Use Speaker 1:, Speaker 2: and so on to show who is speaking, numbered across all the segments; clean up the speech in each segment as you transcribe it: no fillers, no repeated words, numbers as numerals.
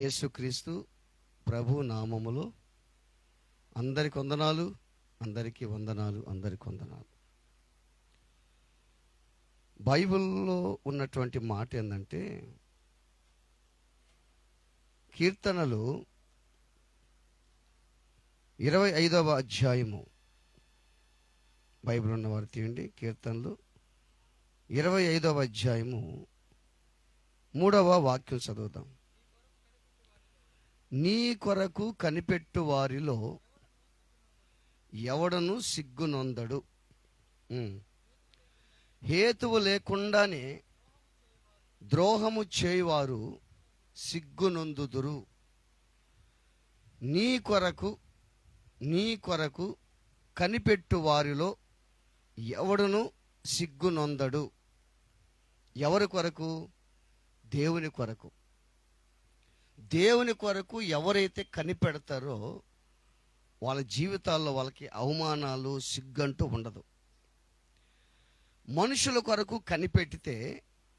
Speaker 1: యేసుక్రీస్తు ప్రభు నామములో అందరికి వందనాలు, అందరికీ వందనాలు, అందరికి వందనాలు. బైబిల్లో ఉన్నటువంటి మాట ఏంటంటే, కీర్తనలు 25వ అధ్యాయము. బైబిల్ ఉన్నవారు తీయండి. కీర్తనలు 25వ అధ్యాయము 3వ వాక్యం చదువుదాం. నీ కొరకు కనిపెట్టు వారిలో ఎవడను సిగ్గునొందడు. హేతువు లేకుండానే ద్రోహము చేయువారు సిగ్గునొందుదురు. నీ కొరకు కనిపెట్టు వారిలో ఎవడును సిగ్గునొందడు. ఎవరి కొరకు? దేవుని కొరకు. దేవుని కొరకు ఎవరైతే కనిపెడతారో వాళ్ళ జీవితాల్లో వాళ్ళకి అవమానాలు, సిగ్గంటూ ఉండదు. మనుషుల కొరకు కనిపెట్టితే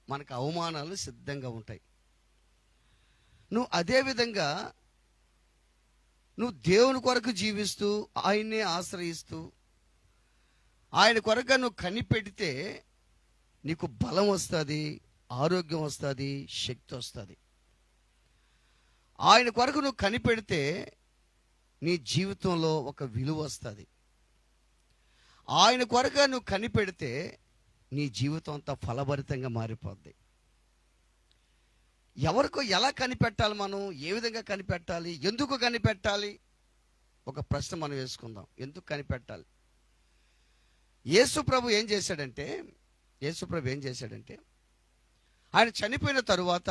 Speaker 1: మనకు అవమానాలు సిద్ధంగా ఉంటాయి. నువ్వు అదేవిధంగా నువ్వు దేవుని కొరకు జీవిస్తూ ఆయన్నే ఆశ్రయిస్తూ ఆయన కొరకు నువ్వు కనిపెడితే నీకు బలం వస్తుంది, ఆరోగ్యం వస్తుంది, శక్తి వస్తుంది. ఆయన కొరకు నువ్వు కనిపెడితే నీ జీవితంలో ఒక విలువ వస్తుంది. ఆయన కొరకు నువ్వు కనిపెడితే నీ జీవితం అంతా ఫలభరితంగా మారిపోద్ది. ఎవరికో ఎలా కనిపెట్టాలి? మనం ఏ విధంగా కనిపెట్టాలి? ఎందుకు కనిపెట్టాలి? ఒక ప్రశ్న మనం వేసుకుందాం. ఎందుకు కనిపెట్టాలి? యేసు ప్రభు ఏం చేశాడంటే ఆయన చనిపోయిన తరువాత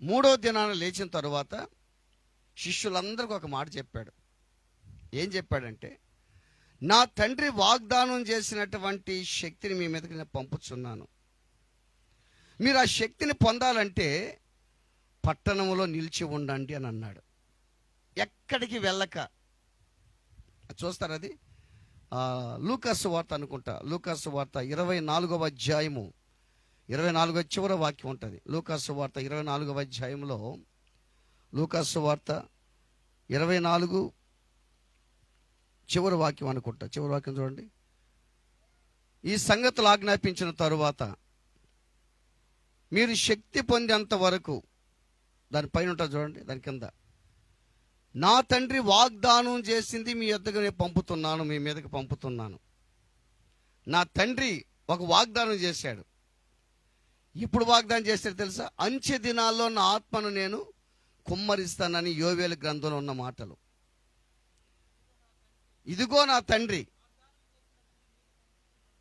Speaker 1: 3వ దినాన లేచిన తరువాత శిష్యులందరికీ ఒక మాట చెప్పాడు. ఏం చెప్పాడంటే, నా తండ్రి వాగ్దానం చేసినటువంటి శక్తిని మీ మీదకి నేను పంపుచున్నాను. మీరు ఆ శక్తిని పొందాలంటే పట్టణంలో నిలిచి ఉండండి అని అన్నాడు. ఎక్కడికి వెళ్ళక. చూస్తారు, అది లూకాసు వార్త అనుకుంటా. లూకాసు వార్త 24వ అధ్యాయము 24 చివరి వాక్యం ఉంటుంది. లూకాసు వార్త 24వ అధ్యాయంలో, లూకాసు వార్త 24 చివరి వాక్యం అనుకుంటా. చివరి వాక్యం చూడండి. ఈ సంగతులు ఆజ్ఞాపించిన తరువాత మీరు శక్తి పొందేంత వరకు, దానిపైన ఉంటుంది చూడండి, దాని కింద, నా తండ్రి వాగ్దానం చేసింది మీ యొద్దకు నేను పంపుతున్నాను, మీ మీదకి పంపుతున్నాను. నా తండ్రి ఒక వాగ్దానం చేశాడు. ఇప్పుడు వాగ్దానం చేశాడు తెలుసా? అంచె దినాల్లో నా ఆత్మను నేను కుమ్మరిస్తానని యోవేలు గ్రంథంలో ఉన్న మాటలు. ఇదిగో నా తండ్రి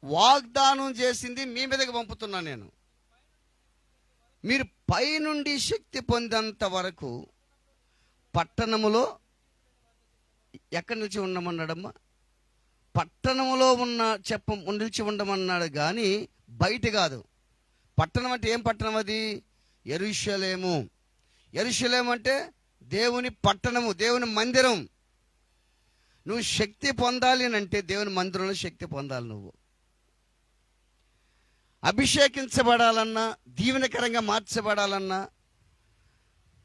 Speaker 1: వాగ్దానం చేసింది మీ మీదకి పంపుతున్నాను నేను. మీరు పైనుండి శక్తి పొందేంత వరకు పట్టణములో ఎక్కడి నుంచి ఉండమన్నాడమ్మా? పట్టణములో నిలిచి ఉండమన్నాడు కానీ బయట కాదు. పట్టణం అంటే ఏం పట్టణం? అది యెరూషలేము. యెరూషలేము అంటే దేవుని పట్టణము, దేవుని మందిరం. నువ్వు శక్తి పొందాలి అంటే దేవుని మందిరంలో శక్తి పొందాలి. నువ్వు అభిషేకించబడాలన్నా, దీవెనకరంగా మార్చబడాలన్నా,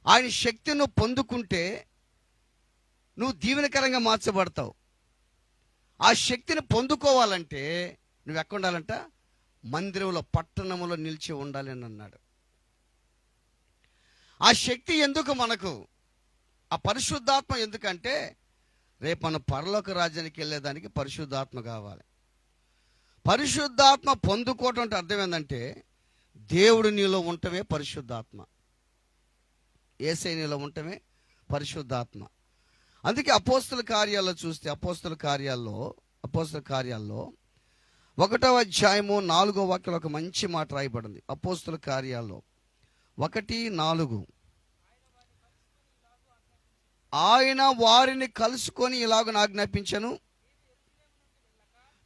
Speaker 1: ఆయన శక్తి నువ్వు పొందుకుంటే నువ్వు దీవెనకరంగా మార్చబడతావు. ఆ శక్తిని పొందుకోవాలంటే నువ్వు ఎక్కడ ఉండాలంట? మందిరంలో, పట్టణంలో నిలిచి ఉండాలి అని అన్నాడు. ఆ శక్తి ఎందుకు మనకు? ఆ పరిశుద్ధాత్మ ఎందుకంటే రేపు మన పరలోక రాజ్యానికి వెళ్ళేదానికి పరిశుద్ధాత్మ కావాలి. పరిశుద్ధాత్మ పొందుకోవటం అంటే అర్థం ఏంటంటే దేవుడు నీలో ఉండటమే పరిశుద్ధాత్మ, యేసయ్య నీలో ఉండటమే పరిశుద్ధాత్మ. అందుకే అపోస్తుల కార్యాల్లో చూస్తే, అపోస్తుల కార్యాల్లో 1వ అధ్యాయము 4వ వాక్యంలో ఒక మంచి మాట రాయబడింది. అపోస్తుల కార్యాల్లో 1:4, ఆయన వారిని కలుసుకొని ఇలాగ ఆజ్ఞాపించెను,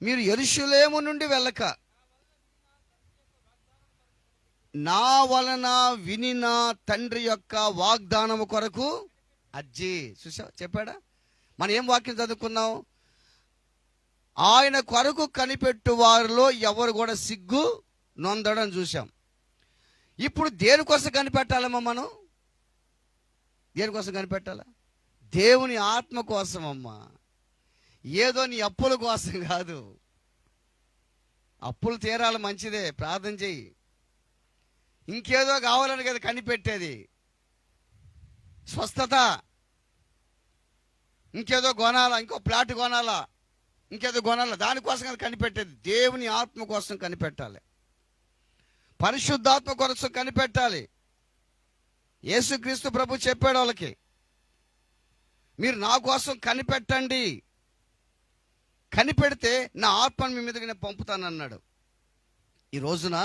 Speaker 1: మీరు యెరూషలేము నుండి వెళ్ళక నా వలన వినిన తండ్రి యొక్క వాగ్దానము కొరకు అజ్జి. చూసా, చెప్పాడా? మనం ఏం వాక్యం చదువుకున్నాం? ఆయన కొరకు కనిపెట్టు వారిలో ఎవరు కూడా సిగ్గు నొందడం చూసాం. ఇప్పుడు దేనికోసం కనిపెట్టాలమ్మా మనం? దేనికోసం కనిపెట్టాలా? దేవుని ఆత్మ కోసం అమ్మా. ఏదో నీ అప్పుల కోసం కాదు. అప్పులు తీరాలి, మంచిదే, ప్రార్థన చెయ్యి. ఇంకేదో కావాలని కదా కనిపెట్టేది. స్వస్థత, ఇంకేదో కొనాలా, ఇంకో ప్లాట్ కొనాలా, ఇంకేదో కొనాలా, దానికోసం కదా కనిపెట్టేది. దేవుని ఆత్మ కోసం కనిపెట్టాలి, పరిశుద్ధాత్మ కోసం కనిపెట్టాలి. యేసుక్రీస్తు ప్రభు చెప్పాడు వాళ్ళకి, మీరు నా కోసం కనిపెట్టండి, కనిపెడితే నా ఆత్మను మీ మీదకి నేను పంపుతానన్నాడు. ఈ రోజున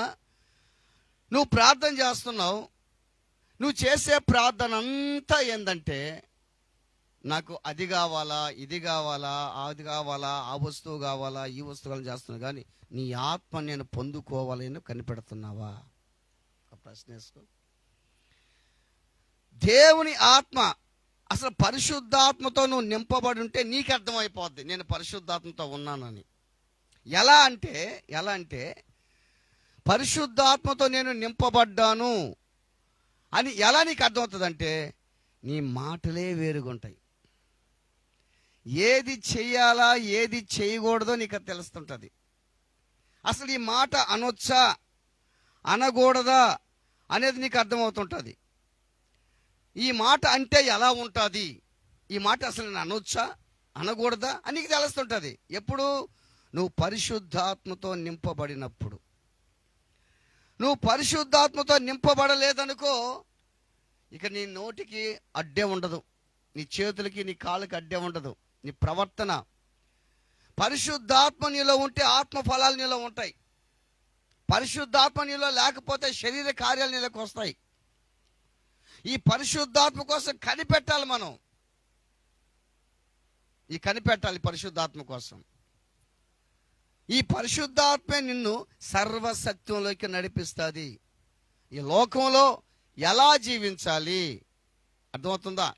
Speaker 1: నువ్వు ప్రార్థన చేస్తున్నావు, నువ్వు చేసే ప్రార్థన అంతా ఏంటంటే, నాకు అది కావాలా, ఇది కావాలా, అది కావాలా, ఆ వస్తువు కావాలా, ఈ వస్తువులను చేస్తున్నావు. కానీ నీ ఆత్మ నేను పొందుకోవాలని కనిపెడుతున్నావా? ఒక ప్రశ్న వేసుకో. దేవుని ఆత్మ, అసలు పరిశుద్ధాత్మతో నువ్వు నింపబడి ఉంటే నీకు అర్థమైపోద్ది నేను పరిశుద్ధాత్మతో ఉన్నానని. ఎలా అంటే పరిశుద్ధాత్మతో నేను నింపబడ్డాను అని ఎలా నీకు అర్థమవుతుందంటే, నీ మాటలే వేరుగుంటాయి. ఏది చెయ్యాలా, ఏది చేయకూడదో నీకు అది తెలుస్తుంటుంది. అసలు ఈ మాట అనొచ్చా, అనకూడదా అనేది నీకు అర్థమవుతుంటుంది. ఈ మాట అంటే ఎలా ఉంటుంది, ఈ మాట అసలు నేను అనొచ్చా, అనకూడదా అని నీకు తెలుస్తుంటుంది. ఎప్పుడు? నువ్వు పరిశుద్ధాత్మతో నింపబడినప్పుడు. నువ్వు పరిశుద్ధాత్మతో నింపబడలేదనుకో, ఇక నీ నోటికి అడ్డే ఉండదు, నీ చేతులకి నీ కాళ్ళకి అడ్డే ఉండదు. నీ ప్రవర్తన, పరిశుద్ధాత్మ నీలో ఉంటే ఆత్మ ఫలాలు నీలో ఉంటాయి. పరిశుద్ధాత్మ నీలో లేకపోతే శరీర కార్యాలు నీలోకి వస్తాయి. ఈ పరిశుద్ధాత్మ కోసం కనిపెట్టాలి మనం. కనిపెట్టాలి పరిశుద్ధాత్మ కోసం. ఈ పరిశుద్ధాత్మే నిన్ను సర్వసత్యంలోకి నడిపిస్తుంది. ఈ లోకంలో ఎలా జీవించాలి అర్థమవుతుందా?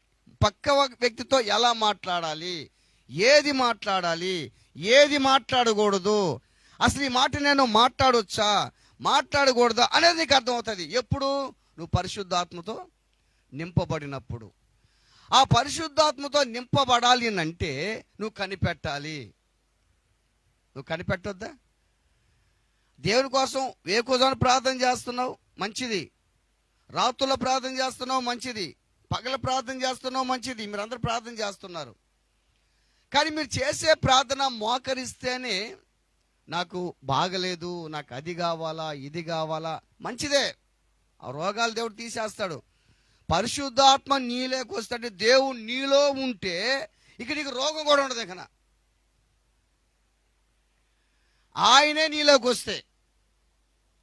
Speaker 1: పక్క వ్యక్తితో ఎలా మాట్లాడాలి, ఏది మాట్లాడాలి, ఏది మాట్లాడకూడదు, అసలు ఈ మాట నేను మాట్లాడొచ్చా, మాట్లాడకూడదా అనేది నీకు అర్థమవుతుంది. ఎప్పుడు? నువ్వు పరిశుద్ధాత్మతో నింపబడినప్పుడు. ఆ పరిశుద్ధాత్మతో నింపబడాలి అంటే నువ్వు కనిపెట్టాలి. నువ్వు కనిపెట్టొద్దా? దేవుని కోసం వేకువజామున ప్రార్థన చేస్తున్నావు, మంచిది. రాత్రుల్లో ప్రార్థన చేస్తున్నావు, మంచిది. పగల ప్రార్థన చేస్తున్నావు, మంచిది. మీరందరూ ప్రార్థన చేస్తున్నారు. కానీ మీరు చేసే ప్రార్థన మోకరిస్తేనే, నాకు బాగలేదు, నాకు అది కావాలా, ఇది కావాలా, మంచిదే. ఆ రోగాలు దేవుడు తీసేస్తాడు. పరిశుద్ధాత్మ నీలోకి వస్తాడు. దేవుడు నీలో ఉంటే ఇక నీకు రోగం కూడా ఉండదు. ఇక ఆయనే నీలోకి వస్తే,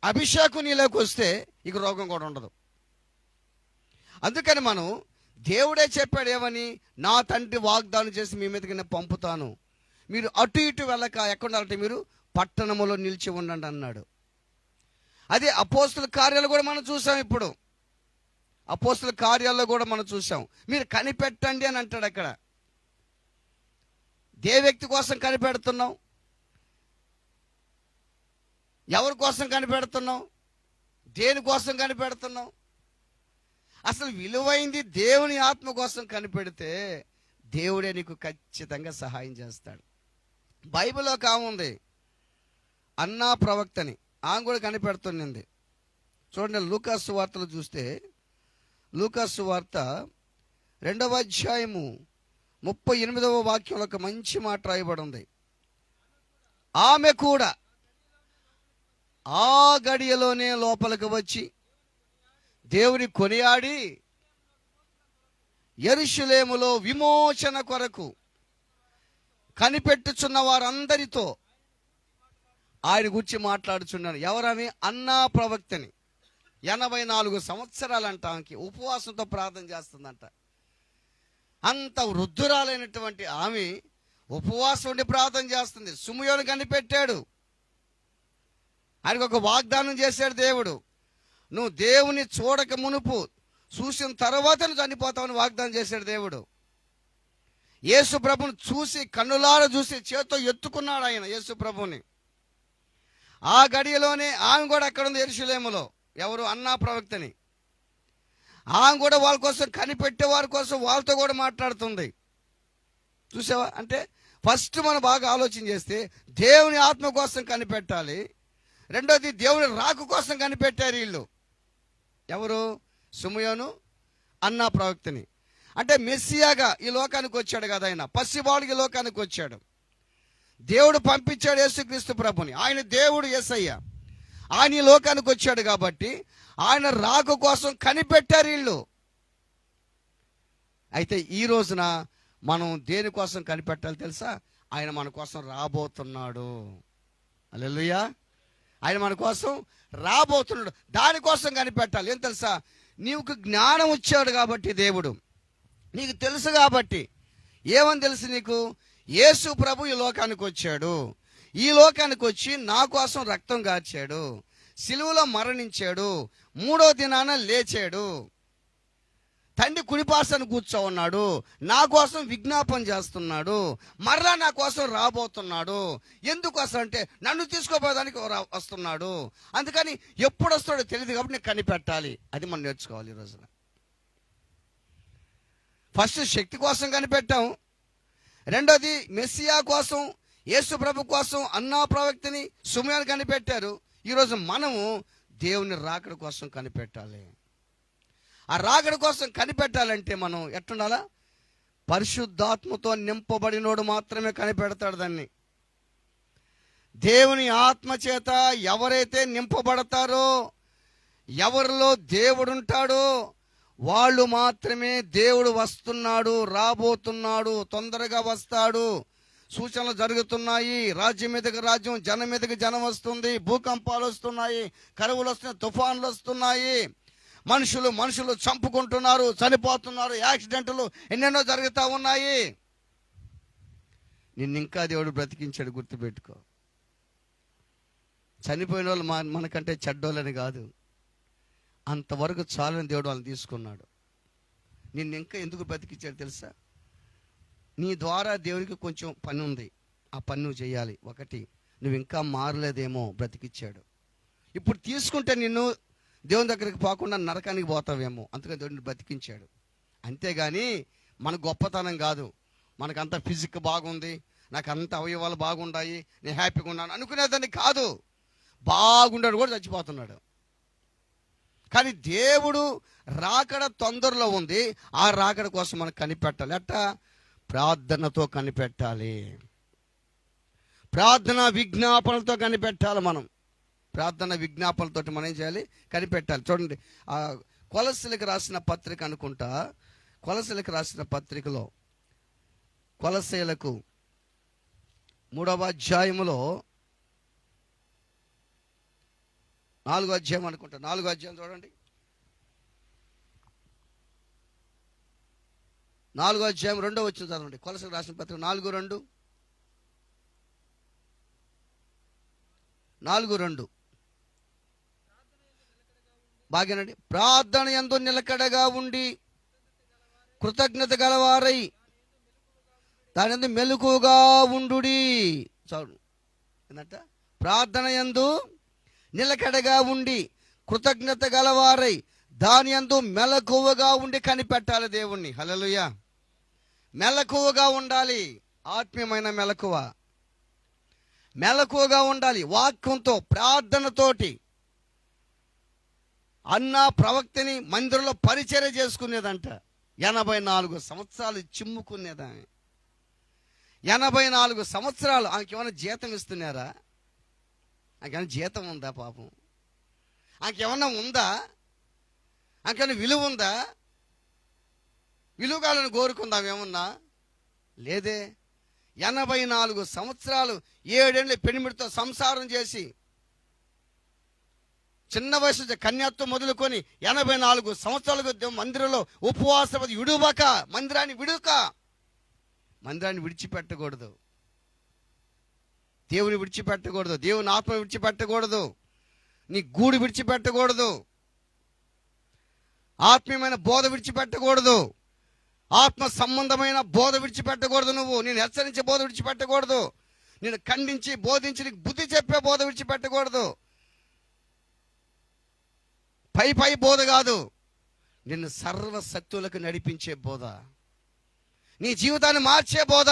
Speaker 1: అభిషేకం నీలోకి వస్తే ఇక రోగం కూడా ఉండదు. అందుకని మనం, దేవుడే చెప్పాడు ఏమని, నా తండ్రి వాగ్దానం చేసి మీ మీదకి నేను పంపుతాను, మీరు అటు ఇటు వెళ్ళక ఎక్కడ ఉండాలంటే మీరు పట్టణములో నిలిచి ఉండండి అన్నాడు. అదే అపోస్తుల కార్యాలు కూడా మనం చూసాం. ఇప్పుడు అపోస్తుల కార్యాల్లో కూడా మనం చూసాం. మీరు కనిపెట్టండి అని అంటాడు అక్కడ. ఏ వ్యక్తి కోసం కనిపెడుతున్నావు? ఎవరి కోసం కనిపెడుతున్నావు? దేనికోసం కనిపెడుతున్నావు? అసలు విలువైంది దేవుని ఆత్మ కోసం కనిపెడితే దేవుడే నీకు ఖచ్చితంగా సహాయం చేస్తాడు. బైబిల్లో కాముంది అన్నా ప్రవక్తని, ఆమె కూడా కనిపెడుతున్నది. చూడండి, లూకాసు సువార్తలు చూస్తే, లూకాసు సువార్త 2వ అధ్యాయము 38వ వాక్యంలో ఒక మంచి మాట రాయబడి ఉంది. ఆమె కూడా ఆ గడియలోనే లోపలికి వచ్చి దేవుని కొనియాడి యెరూషలేములో విమోచన కొరకు కనిపెట్టుచున్న వారందరితో ఆయన గురించి మాట్లాడుచున్నాను. ఎవరని? అన్నా ప్రవక్తని. 84 సంవత్సరాలంట ఆమెకి ఉపవాసంతో ప్రార్థన చేస్తుందంట. అంత వృద్ధురాలైనటువంటి ఆమె ఉపవాసం ఉండి ప్రార్థన చేస్తుంది. సుమయోను కనిపెట్టాడు. ఆయనకు ఒక వాగ్దానం చేశాడు దేవుడు, నువ్వు దేవుని చూడక మునుపు చూసిన తర్వాత నువ్వు చనిపోతావని వాగ్దానం చేశాడు దేవుడు. యేసు ప్రభుని చూసి, కన్నులార చూసి చేత్తో ఎత్తుకున్నాడు ఆయన యేసు ప్రభుని. ఆ గడియలోనే ఆమె కూడా అక్కడ ఉంది యెరూషలేములో. ఎవరు? అన్నా ప్రవక్తని. ఆమె కూడా వాళ్ళ కోసం కనిపెట్టే వారి కోసం వాళ్ళతో కూడా మాట్లాడుతుంది. చూసావా? అంటే ఫస్ట్ మనం బాగా ఆలోచన చేస్తే దేవుని ఆత్మ కోసం కనిపెట్టాలి. రెండోది దేవుని రాక కోసం కనిపెట్టారు వీళ్ళు. ఎవరు? సిమెయోను, అన్నా ప్రవక్తని. అంటే మెస్సియాగా ఈ లోకానికి వచ్చాడు కదా, ఆయన పసివాడికి ఈ లోకానికి వచ్చాడు. దేవుడు పంపించాడు యేసుక్రీస్తు ప్రభుని. ఆయన దేవుడు యేసయ్య. ఆయన ఈ లోకానికి వచ్చాడు కాబట్టి ఆయన రాక కోసం కనిపెట్టారు వీళ్ళు. అయితే ఈ రోజున మనం దేనికోసం కనిపెట్టాలి తెలుసా? ఆయన మన కోసం రాబోతున్నాడు. హల్లెలూయా. ఆయన మన కోసం రాబోతున్నాడు, దానికోసం కనిపెట్టాలి. ఏం తెలుసా? నీకు జ్ఞానం వచ్చాడు కాబట్టి దేవుడు, నీకు తెలుసు కాబట్టి. ఏమని తెలుసు నీకు? యేసు ప్రభు ఈ లోకానికి వచ్చాడు. ఈ లోకానికి వచ్చి నా కోసం రక్తం కార్చాడు, సిలువలో మరణించాడు, మూడో దినాన లేచాడు, తండ్రి కుడిపార్శ్వన కూర్చో ఉన్నాడు, నా కోసం విజ్ఞాపన చేస్తున్నాడు, మరలా నా కోసం రాబోతున్నాడు. ఎందుకోసం అంటే నన్ను తీసుకోపోవడానికి వస్తున్నాడు. అందుకని ఎప్పుడు వస్తాడో తెలియదు కాబట్టి నేను కనిపెట్టాలి. అది మనం నేర్చుకోవాలి ఈ రోజున. ఫస్ట్ శక్తి కోసం కనిపెట్టాం. రెండోది మెస్సియా కోసం, యేసు ప్రభు కోసం అన్నా ప్రవక్తని, సిమెయోను కనిపెట్టారు. ఈరోజు మనము దేవుని రాకడ కోసం కనిపెట్టాలి. ఆ రాకడ కోసం కనిపెట్టాలంటే మనం ఎట్లుండాలా? పరిశుద్ధాత్మతో నింపబడినోడు మాత్రమే కనిపెడతాడు దాన్ని. దేవుని ఆత్మ చేత ఎవరైతే నింపబడతారో, ఎవరిలో దేవుడు ఉంటాడో వాళ్ళు మాత్రమే దేవుడు వస్తున్నాడు, రాబోతున్నాడు, తొందరగా వస్తాడు, సూచనలు జరుగుతున్నాయి, రాజ్యం మీదకి రాజ్యం, జనం మీదకి జనం వస్తుంది, భూకంపాలు వస్తున్నాయి, కరువులు వస్తున్నాయి, తుఫాన్లు వస్తున్నాయి, మనుషులు చంపుకుంటున్నారు, చనిపోతున్నారు, యాక్సిడెంట్లు ఎన్నెన్నో జరుగుతూ ఉన్నాయి. నిన్ను ఇంకా దేవుడు బ్రతికించాడు, గుర్తుపెట్టుకో. చనిపోయిన వాళ్ళు మనకంటే చెడ్డోళ్ళని కాదు, అంతవరకు చాలని దేవుడు వాళ్ళని తీసుకున్నాడు. నిన్ను ఇంకా ఎందుకు బ్రతికించాడు తెలుసా? నీ ద్వారా దేవునికి కొంచెం పని ఉంది, ఆ పని నువ్వు చేయాలి. ఒకటి, నువ్వు ఇంకా మారలేదేమో, బ్రతికిచ్చాడు. ఇప్పుడు తీసుకుంటే నిన్ను దేవుని దగ్గరికి పోకుండా నరకానికి పోతావేమో, అందుకని దేవుడిని బ్రతికించాడు. అంతేగాని మన గొప్పతనం కాదు, మనకంత ఫిజిక్ బాగుంది, నాకు అంత అవయవాలు బాగున్నాయి, నేను హ్యాపీగా ఉన్నాను అనుకునేదాన్ని కాదు. బాగుండాడు కూడా చచ్చిపోతున్నాడు. కానీ దేవుడు రాకడ తొందరలో ఉంది. ఆ రాకడ కోసం మనం కనిపెట్టాలి. ఎట్టా? ప్రార్థనతో కనిపెట్టాలి, ప్రార్థన విజ్ఞాపనలతో కనిపెట్టాలి. మనం ప్రార్థన విజ్ఞాపనలతో మనం ఏం చేయాలి? కనిపెట్టాలి. చూడండి, ఆ కొలస్సీలకు రాసిన పత్రిక అనుకుంటా, కొలస్సీలకు రాసిన పత్రికలో, కొలస్సీలకు 3వ అధ్యాయములో 4వ అధ్యాయం అనుకుంటా, 4వ అధ్యాయం చూడండి, 4వ అధ్యాయం 2వ వచనం చదవండి. కొలస్సీలకు రాసిన పత్రిక 4:2 బాగానండి. ప్రార్థన యందు నిలకడగా ఉండి కృతజ్ఞత గలవారై దాని యందు మెలకువగా ఉండుడి. చాలు ఏంటంట? ప్రార్థన యందు నిలకడగా ఉండి కృతజ్ఞత గలవారై దాని యందు మెలకువగా ఉండి కనిపెట్టాలి దేవుణ్ణి. హల్లెలూయా. మెలకువగా ఉండాలి, ఆత్మీయమైన మెలకువగా ఉండాలి. వాక్యంతో, ప్రార్థనతోటి. అన్నా ప్రవక్తని మందిరంలో పరిచర్య చేసుకునేదంట. 84 సంవత్సరాలు చిమ్ముకునేదామె. 84 సంవత్సరాలు. ఆమెకి ఏమైనా జీతం ఇస్తున్నారా? ఆమెకేమైనా జీతం ఉందా? పాపం ఆమెకేమన్నా ఉందా? ఆమెకేమైనా విలువ ఉందా? విలువగాలను కోరుకుందాం ఏమన్నా? లేదే. 84 సంవత్సరాలు 7 ఏళ్ళు పెనిమిడితో సంసారం చేసి, చిన్న వయసు కన్యాత్వం మొదలుకొని 84 సంవత్సరాలకు మందిరంలో ఉపవాసం విడువక, మందిరాన్ని విడిచిపెట్టకూడదు, దేవుని విడిచిపెట్టకూడదు, దేవుని ఆత్మ విడిచిపెట్టకూడదు, నీ గూడు విడిచిపెట్టకూడదు, ఆత్మీయమైన బోధ విడిచిపెట్టకూడదు, ఆత్మ సంబంధమైన బోధ విడిచిపెట్టకూడదు. నేను హెచ్చరించే బోధ విడిచిపెట్టకూడదు, నేను ఖండించి బోధించి నీకు బుద్ధి చెప్పే బోధ విడిచిపెట్టకూడదు. పై బోధ కాదు, నిన్ను సర్వశక్తులకు నడిపించే బోధ, నీ జీవితాన్ని మార్చే బోధ,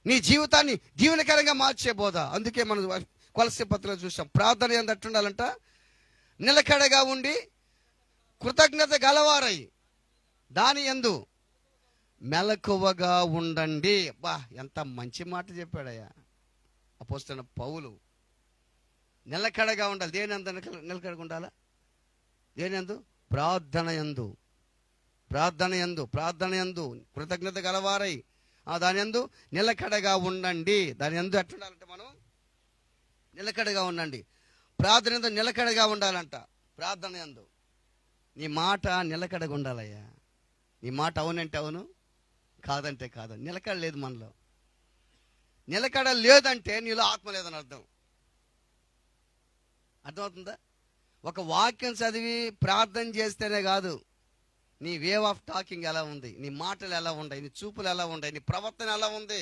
Speaker 1: నీ జీవితాన్ని దీవెనకరంగా మార్చే బోధ. అందుకే మనం కొలస్సీ పత్రికలో చూసాం, ప్రార్థన యందు ఎట్టుండాలంట, నిలకడగా ఉండి కృతజ్ఞత గలవారై దాని యందు మెలకువగా ఉండండి. బా, ఎంత మంచి మాట చెప్పాడయ్యా అపోస్తలుడైన పౌలు. నిలకడగా ఉండాలి. దేని అందు నిలకడగా ఉండాలా? దేని యందు? ప్రార్థన యందు, ప్రార్థన యందు, ప్రార్థన యందు కృతజ్ఞత గలవారై దాని యందు నిలకడగా ఉండండి. దాని యందు ఎట్టుండాలంటే మనం నిలకడగా ఉండండి. ప్రార్థన యందు నిలకడగా ఉండాలంట. ప్రార్థన యందు నీ మాట నిలకడగా ఉండాలయ్యా. నీ మాట అవునంటే అవును, కాదంటే కాదు. నిలకడ లేదు మనలో. నిలకడ లేదంటే నీలో ఆత్మ లేదని అర్థం. అర్థమవుతుందా? ఒక వాక్యం చదివి ప్రార్థన చేస్తేనే కాదు, నీ వే ఆఫ్ టాకింగ్ ఎలా ఉంది, నీ మాటలు ఎలా ఉన్నాయి, నీ చూపులు ఎలా ఉన్నాయి, నీ ప్రవర్తన ఎలా ఉంది,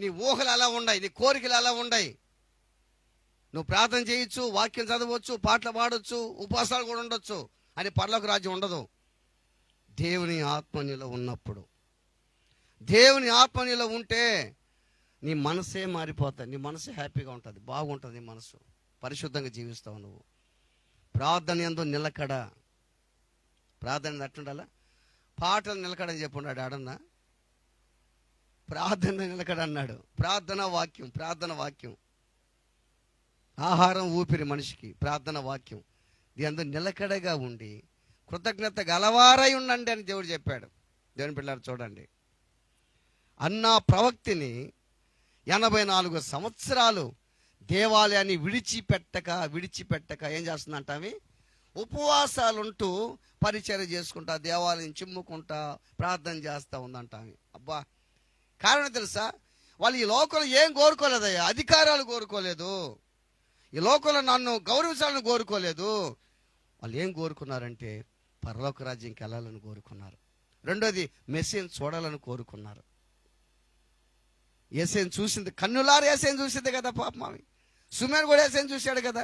Speaker 1: నీ ఊహలు ఎలా ఉన్నాయి, నీ కోరికలు ఎలా ఉన్నాయి. నువ్వు ప్రార్థన చేయొచ్చు, వాక్యం చదవచ్చు, పాటలు పాడవచ్చు, ఉపవాసాలు కూడా ఉండొచ్చు, అని పరలోక రాజ్యం ఉండదు. దేవుని ఆత్మ నీలో ఉన్నప్పుడు, దేవుని ఆత్మ నీలో ఉంటే నీ మనసే మారిపోతుంది. నీ మనసే హ్యాపీగా ఉంటుంది, బాగుంటుంది. నీ మనసు పరిశుద్ధంగా జీవిస్తావు నువ్వు. ప్రార్థన యందు నిలకడ. ప్రార్థన ఎట్లుండాలా? పాటలు నిలకడని చెప్పున్నాడు ఆడన్నా. ప్రార్థన నిలకడ అన్నాడు. ప్రార్థన వాక్యం, ప్రార్థన వాక్యం ఆహారం, ఊపిరి మనిషికి. ప్రార్థన వాక్యం దీని నిలకడగా ఉండి కృతజ్ఞత గలవారై ఉండండి అని దేవుడు చెప్పాడు. దేవుని పిల్లలు చూడండి, అన్నా ప్రవక్తిని 84 సంవత్సరాలు దేవాలయాన్ని విడిచిపెట్టక ఏం చేస్తుందంట? అవి ఉపవాసాలుంటూ పరిచర్య చేసుకుంటా, దేవాలయం చిమ్ముకుంటా, ప్రార్థన చేస్తూ ఉందంట ఆమె. అబ్బా, కారణం తెలుసా? వాళ్ళు ఈ లోకంలో ఏం కోరుకోలేదయ్యా. అధికారాలు కోరుకోలేదు, ఈ లోకంలో నన్ను గౌరవించాలని కోరుకోలేదు. వాళ్ళు ఏం కోరుకున్నారంటే పరలోక రాజ్యంకి వెళ్ళాలని కోరుకున్నారు. రెండోది, మెస్సీని చూడాలని కోరుకున్నారు. యేసేని చూసింది, కన్నులారు యేసేని చూసింది కదా పాపం. ఆమె సుమేన్ కూడా యేసేని చూశాడు కదా.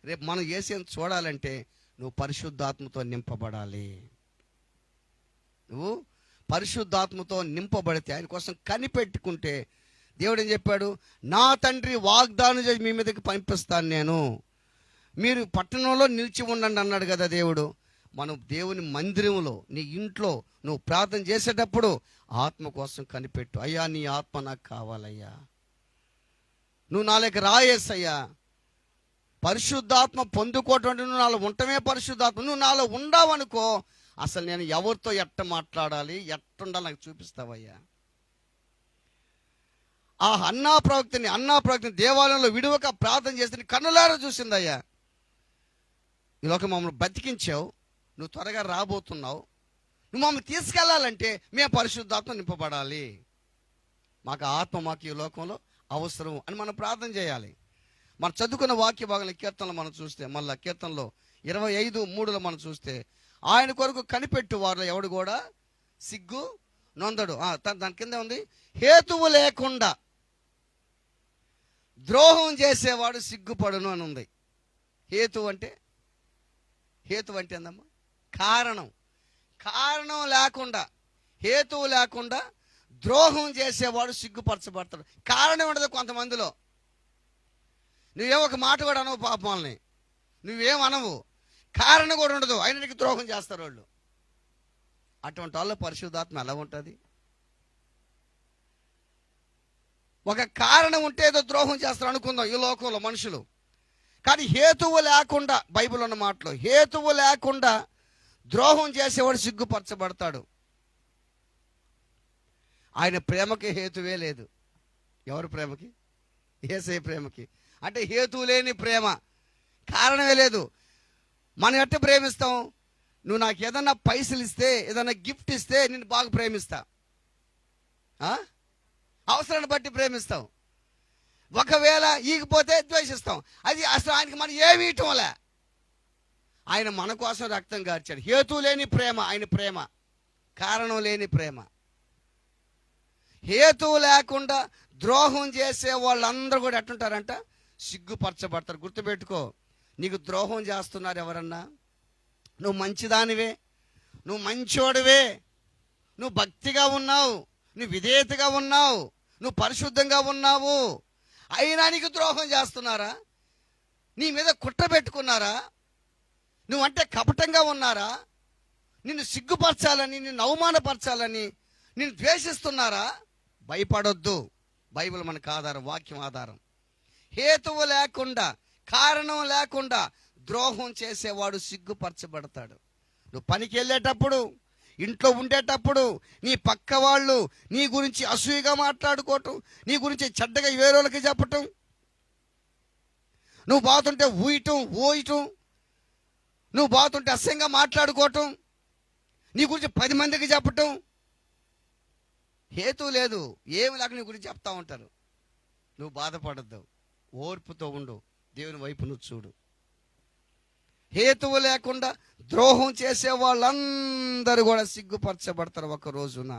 Speaker 1: రేపు మనం యేసేని చూడాలంటే నువ్వు పరిశుద్ధాత్మతో నింపబడాలి. నువ్వు పరిశుద్ధాత్మతో నింపబడితే, ఆయన కోసం కనిపెట్టుకుంటే, దేవుడు ఏం చెప్పాడు? నా తండ్రి వాగ్దానం చేసి మీ మీదకి పంపిస్తాను నేను, మీరు పట్టణంలో నిలిచి ఉండండి అన్నాడు కదా దేవుడు. మనం దేవుని మందిరంలో, నీ ఇంట్లో నువ్వు ప్రార్థన చేసేటప్పుడు ఆత్మ కోసం కనిపెట్టు. అయ్యా, నీ ఆత్మ నాకు కావాలయ్యా, నువ్వు నాలోకి రాయేసయ్యా. పరిశుద్ధాత్మ పొందుకోవటం, నువ్వు నాలో ఉండటమే పరిశుద్ధాత్మ. నువ్వు నాలో ఉండవనుకో, అసలు నేను ఎవరితో ఎట్ట మాట్లాడాలి, ఎట్టుండాలి నాకు చూపిస్తావయ్యా. ఆ అన్నా ప్రవక్తిని దేవాలయంలో విడువక ప్రార్థన చేసి కన్నులారా చూసిందయ్యా. ఈ లోకం మమ్మల్ని బతికించావు, నువ్వు త్వరగా రాబోతున్నావు, నువ్వు మమ్మల్ని తీసుకెళ్లాలంటే మేము పరిశుద్ధాత్మ నింపబడాలి. మాకు ఆత్మ మాకు ఈ లోకంలో అవసరం అని మనం ప్రార్థన చేయాలి. మనం చదువుకున్న వాక్య భాగంలో కీర్తనలో మనం చూస్తే, మళ్ళీ కీర్తనలో 25:3 మనం చూస్తే, ఆయన కొరకు కనిపెట్టు వారిలో ఎవడు కూడా సిగ్గు నొందడు. దాని కింద ఉంది, హేతువు లేకుండా ద్రోహం చేసేవాడు సిగ్గుపడును అని ఉంది. హేతువు అంటే ఏందమ్మా? కారణం లేకుండా, హేతువు లేకుండా ద్రోహం చేసేవాడు సిగ్గుపరచబడతాడు. కారణం ఉండదు కొంతమందిలో. నువ్వేమో ఒక మాట కూడా అనవు పాపాలని, నువ్వేమనవు, కారణం కూడా ఉండదు, అయినా నీకు ద్రోహం చేస్తారు వాళ్ళు. అటువంటి వాళ్ళ పరిశుద్ధాత్మ ఎలా ఉంటుంది? ఒక కారణం ఉంటే ఏదో ద్రోహం చేస్తారు అనుకుందాం ఈ లోకంలో మనుషులు. కానీ హేతువు లేకుండా, బైబిల్ ఉన్న మాటలో, హేతువు లేకుండా ద్రోహం చేసేవాడు సిగ్గుపరచబడతాడు. ఆయన ప్రేమకి హేతువే లేదు. ఎవరి ప్రేమకి? యేసయ్య ప్రేమకి. అంటే హేతువు లేని ప్రేమ, కారణమే లేదు. మనం ఎట్ట ప్రేమిస్తాం? నువ్వు నాకు ఏదన్నా పైసలు ఇస్తే, ఏదన్నా గిఫ్ట్ ఇస్తే నేను బాగా ప్రేమిస్తా. అవసరాన్ని బట్టి ప్రేమిస్తాం. ఒకవేళ ఈగిపోతే ద్వేషిస్తాం. అది అసలు ఆయనకి మనం ఏమి ఇవ్వటంలే. ఆయన మన కోసం రక్తం కార్చాడు. హేతు లేని ప్రేమ ఆయన ప్రేమ, కారణం లేని ప్రేమ. హేతువు లేకుండా ద్రోహం చేసే వాళ్ళందరూ కూడా ఎట్టుంటారంట? సిగ్గుపరచబడతారు. గుర్తుపెట్టుకో, నీకు ద్రోహం చేస్తున్నారు ఎవరన్నా? నువ్వు మంచిదానివే, నువ్వు మంచోడివే, నువ్వు భక్తిగా ఉన్నావు, నువ్వు విధేయతగా ఉన్నావు, నువ్వు పరిశుద్ధంగా ఉన్నావు, అయినా నీకు ద్రోహం చేస్తున్నారా? నీ మీద కుట్ర పెట్టుకున్నారా? నువ్వంటే కపటంగా ఉన్నారా? నిన్ను సిగ్గుపరచాలని, నిన్ను అవమానపరచాలని నిన్ను ద్వేషిస్తున్నారా? భయపడొద్దు. బైబిల్ మనకు ఆధారం, వాక్యం ఆధారం. హేతువు లేకుండా, కారణం లేకుండా ద్రోహం చేసేవాడు సిగ్గుపరచబడతాడు. నువ్వు పనికి వెళ్ళేటప్పుడు, ఇంట్లో ఉండేటప్పుడు నీ పక్క వాళ్ళు నీ గురించి అసూయగా మాట్లాడుకోవటం, నీ గురించి చెడ్డగా వేరేళ్ళకి చెప్పటం, నువ్వు బాగుంటే ఓయటం, నువ్వు బాగుంటే అసహ్యంగా మాట్లాడుకోవటం, నీ గురించి 10 మందికి చెప్పటం, హేతు లేదు, ఏమి లేక నీ గురించి చెప్తా ఉంటారు. నువ్వు బాధపడద్దు, ఓర్పుతో ఉండు, దేవుని వైపు నువ్వు చూడు. హేతువు లేకుండా ద్రోహం చేసే వాళ్ళందరూ కూడా సిగ్గుపరచబడతారు ఒక రోజున.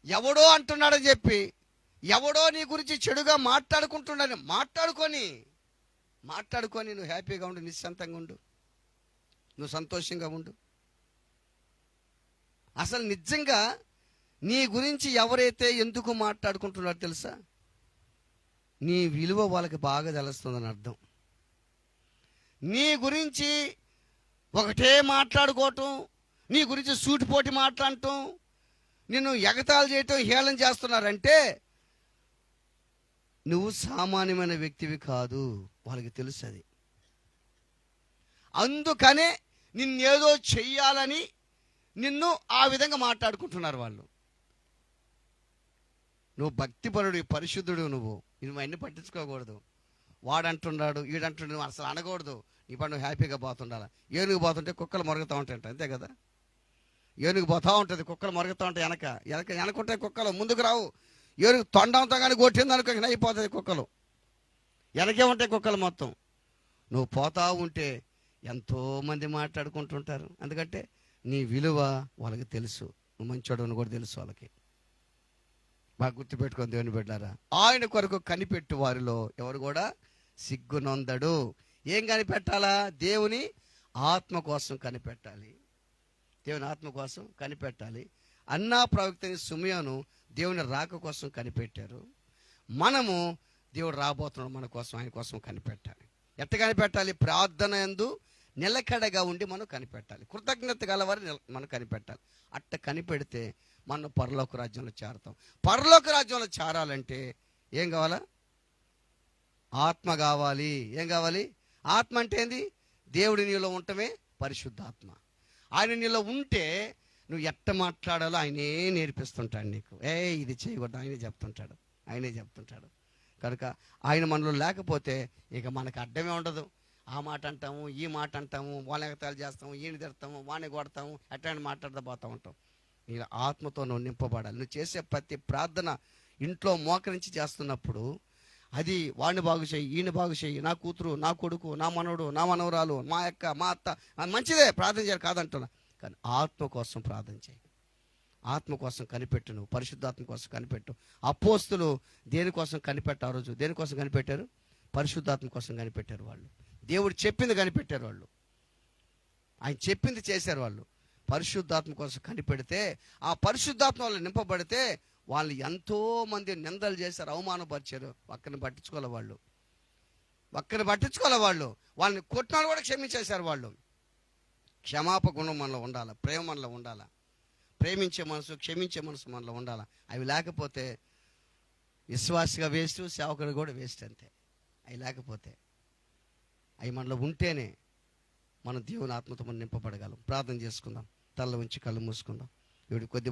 Speaker 1: ఎవడో అంటున్నాడని చెప్పి, ఎవడో నీ గురించి చెడుగా మాట్లాడుకుంటున్నాడని మాట్లాడుకొని నువ్వు హ్యాపీగా ఉండు, నిశ్చంతంగా ఉండు, నువ్వు సంతోషంగా ఉండు. అసలు నిజంగా నీ గురించి ఎవరైతే ఎందుకు మాట్లాడుకుంటున్నారో తెలుసా? నీ విలువ వాళ్ళకి బాగా తెలుస్తుందని అర్థం. నీ గురించి ఒకటే మాట్లాడుకోవటం, నీ గురించి సూటిపోటి మాట్లాడటం, నిన్ను ఎగతాళి చేయటం, హేళన చేస్తున్నారంటే నువ్వు సామాన్యమైన వ్యక్తివి కాదు, వాళ్ళకి తెలుసు అది. అందుకనే నిన్నేదో చెయ్యాలని నిన్ను ఆ విధంగా మాట్లాడుకుంటున్నారు వాళ్ళు. నువ్వు భక్తిపరుడు, పరిశుద్ధుడు, నువ్వు అన్నీ పట్టించుకోకూడదు. వాడంటున్నాడు, వీడంటున్నాడు, నువ్వు అసలు అనకూడదు. నీ పని నువ్వు హ్యాపీగా పోతుండాలి. ఏనుగు పోతుంటే కుక్కలు మొరుగుతూ ఉంటాయంట, అంతే కదా? ఏనుగు పోతూ ఉంటుంది, కుక్కలు మొరుగుతూ ఉంటాయి. వెనకుంటాయి కుక్కలు, ముందుకు రావు. ఏనుగు తొండంతో కానీ కొట్టింది అనుకో, అయిపోతుంది కుక్కలు. వెనకే ఉంటాయి కుక్కలు మొత్తం. నువ్వు పోతా ఉంటే ఎంతోమంది మాట్లాడుకుంటుంటారు. ఎందుకంటే నీ విలువ వాళ్ళకి తెలుసు, నువ్వు మంచోడు అని కూడా తెలుసు వాళ్ళకి. బాగా గుర్తుపెట్టుకొని దేవుని బిడ్డారా, ఆయన కొరకు కనిపెట్టు వారిలో ఎవరు కూడా సిగ్గునొందడు. ఏం కనిపెట్టాలా? దేవుని ఆత్మ కోసం కనిపెట్టాలి. దేవుని ఆత్మ కోసం కనిపెట్టాలి. అన్నా ప్రవక్తని సుమయోను దేవుని రాక కోసం కనిపెట్టారు. మనము దేవుడు రాబోతున్నాడు మన కోసం, ఆయన కోసం కనిపెట్టాలి. ఎట్ట కనిపెట్టాలి? ప్రార్థన యందు నిలకడగా ఉండి మనం కనిపెట్టాలి. కృతజ్ఞత గలవారి మనం కనిపెట్టాలి. అట్ట కనిపెడితే మనం పరలోక రాజ్యంలో చేరతాం. పరలోక రాజ్యంలో చేరాలంటే ఏం కావాలా? ఆత్మ కావాలి. ఏం కావాలి? ఆత్మ అంటే ఏంది? దేవుడి నీలో ఉండటమే పరిశుద్ధాత్మ. ఆయన నీలో ఉంటే నువ్వు ఎట్ట మాట్లాడాలో ఆయనే నేర్పిస్తుంటాడు నీకు. ఇది చేయకూడదు ఆయనే చెప్తుంటాడు. కనుక ఆయన మనలో లేకపోతే ఇక మనకు అడ్డమే ఉండదు. ఆ మాట అంటాము, ఈ మాట అంటాము, వాళ్ళ ఎగతాలు చేస్తాము, ఈయన తిడతాము, వాడిని కొడతాము, అట్లాంటి మాట్లాడుతూ పోతూ ఉంటాం. నీ ఆత్మతో నువ్వు నింపబడాలి. నువ్వు చేసే ప్రతి ప్రార్థన ఇంట్లో మోకరించి చేస్తున్నప్పుడు అది వాడిని బాగు చేయి, ఈయన బాగు చేయి, నా కూతురు, నా కొడుకు, నా మనవడు, నా మనవరాలు, మా అక్క, మా అత్త, మంచిదే ప్రార్థన చేయాలి, కాదంటున్నా. కానీ ఆత్మ కోసం ప్రార్థన చేయి. ఆత్మ కోసం కనిపెట్టు, నువ్వు పరిశుద్ధాత్మ కోసం కనిపెట్టు. అపోస్తులు దేనికోసం కనిపెట్టారు? ఆ రోజు దేనికోసం కనిపెట్టారు? పరిశుద్ధాత్మ కోసం కనిపెట్టారు వాళ్ళు. దేవుడు చెప్పింది కనిపెట్టారు వాళ్ళు. ఆయన చెప్పింది చేశారు వాళ్ళు. పరిశుద్ధాత్మ కోసం కనిపెడితే, ఆ పరిశుద్ధాత్మ వాళ్ళు నింపబడితే వాళ్ళు ఎంతో మంది నిందలు చేశారు, అవమానపరిచారు. ఒక్కరిని పట్టించుకోలే వాళ్ళు. వాళ్ళని కొట్టినాడు కూడా క్షమించేశారు వాళ్ళు. క్షమాపణ గుణం మనలో ఉండాలి, ప్రేమ మనలో ఉండాలి, ప్రేమించే మనసు, క్షమించే మనసు మనలో ఉండాలి. అవి లేకపోతే విశ్వాసిగా వేస్ట్, సేవకుడు కూడా వేస్ట్ అంతే. అవి లేకపోతే, అవి మనలో ఉంటేనే మనం దేవుని ఆత్మతో మనం నింపబడగలం. ప్రార్థన చేసుకుందాం. తల్ల ఉంచి కళ్ళు మూసుకుందాం. వీడు కొద్ది